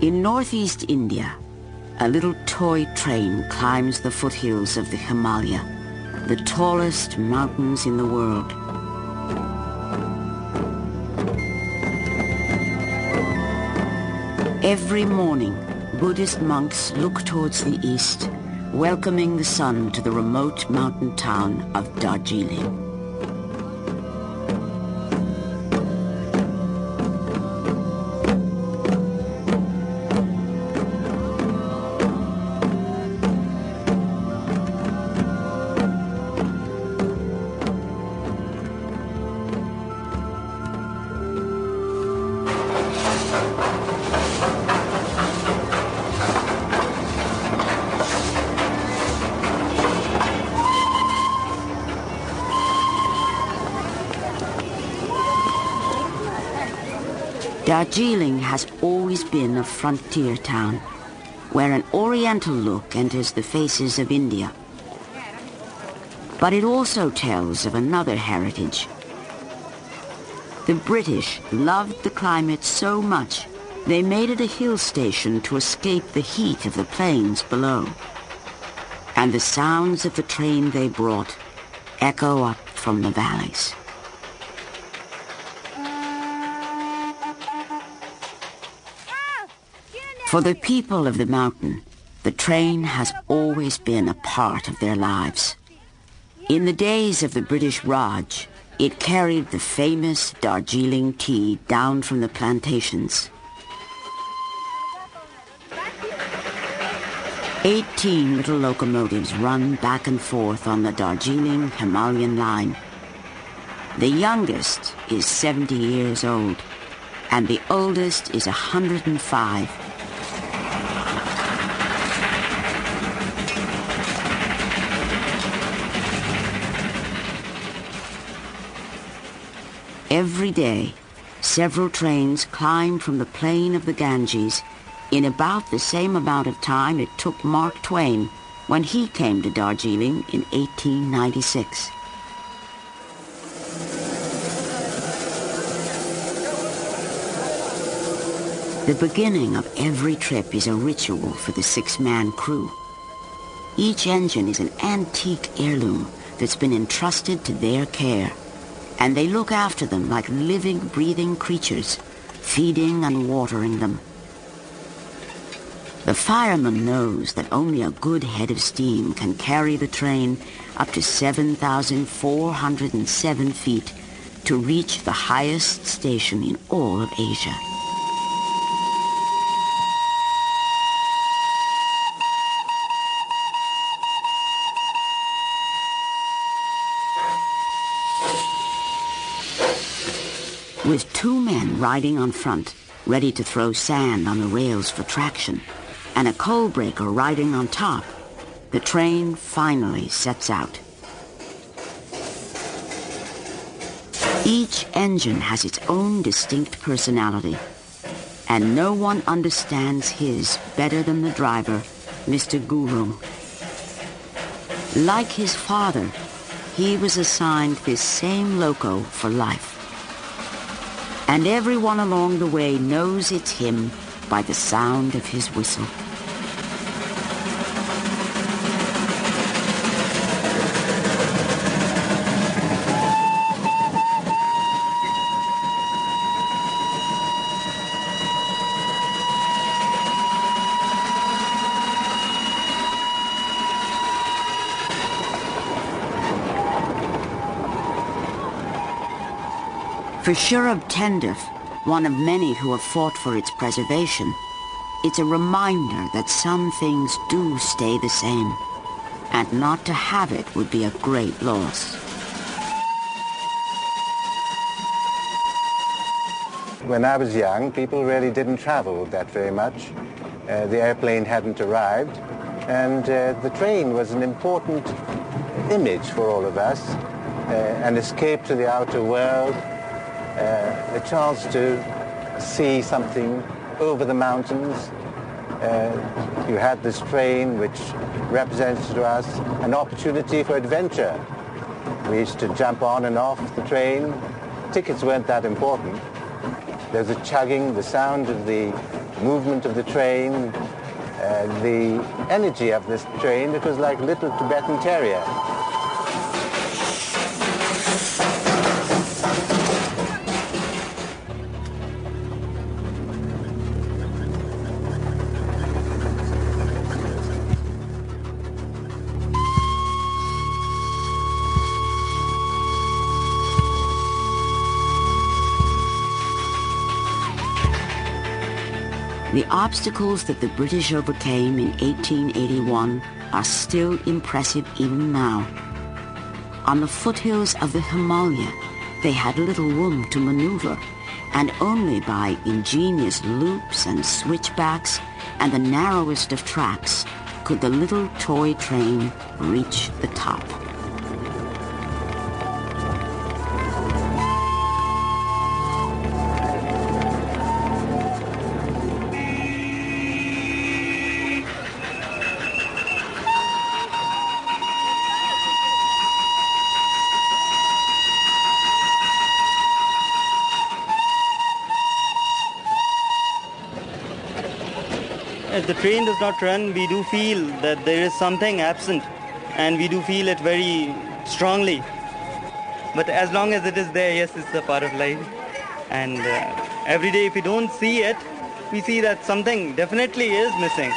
In northeast India, a little toy train climbs the foothills of the Himalaya, the tallest mountains in the world. Every morning, Buddhist monks look towards the east, welcoming the sun to the remote mountain town of Darjeeling. Darjeeling has always been a frontier town, where an oriental look enters the faces of India. But it also tells of another heritage. The British loved the climate so much, they made it a hill station to escape the heat of the plains below. And the sounds of the train they brought echo up from the valleys. For the people of the mountain, the train has always been a part of their lives. In the days of the British Raj, it carried the famous Darjeeling tea down from the plantations. 18 little locomotives run back and forth on the Darjeeling Himalayan line. The youngest is 70 years old, and the oldest is 105. Every day, several trains climb from the plain of the Ganges in about the same amount of time it took Mark Twain when he came to Darjeeling in 1896. The beginning of every trip is a ritual for the six-man crew. Each engine is an antique heirloom that's been entrusted to their care, and they look after them like living, breathing creatures, feeding and watering them. The fireman knows that only a good head of steam can carry the train up to 7,407 feet to reach the highest station in all of Asia. With two men riding on front, ready to throw sand on the rails for traction, and a coal breaker riding on top, the train finally sets out. Each engine has its own distinct personality, and no one understands his better than the driver, Mr. Guru. Like his father, he was assigned this same loco for life. And everyone along the way knows it's him by the sound of his whistle. For Shurab Tendif, one of many who have fought for its preservation, it's a reminder that some things do stay the same, and not to have it would be a great loss. When I was young, people really didn't travel that very much. The airplane hadn't arrived, and the train was an important image for all of us, an escape to the outer world, a chance to see something over the mountains. You had this train which represented to us an opportunity for adventure. We used to jump on and off the train. Tickets weren't that important. There's a chugging, the sound of the movement of the train, the energy of this train. It was like little Tibetan terrier. The obstacles that the British overcame in 1881 are still impressive even now. On the foothills of the Himalaya, they had little room to maneuver, and only by ingenious loops and switchbacks and the narrowest of tracks could the little toy train reach the top. If the train does not run, we do feel that there is something absent, and we do feel it very strongly. But as long as it is there, yes, it's a part of life. And every day if we don't see it, we see that something definitely is missing.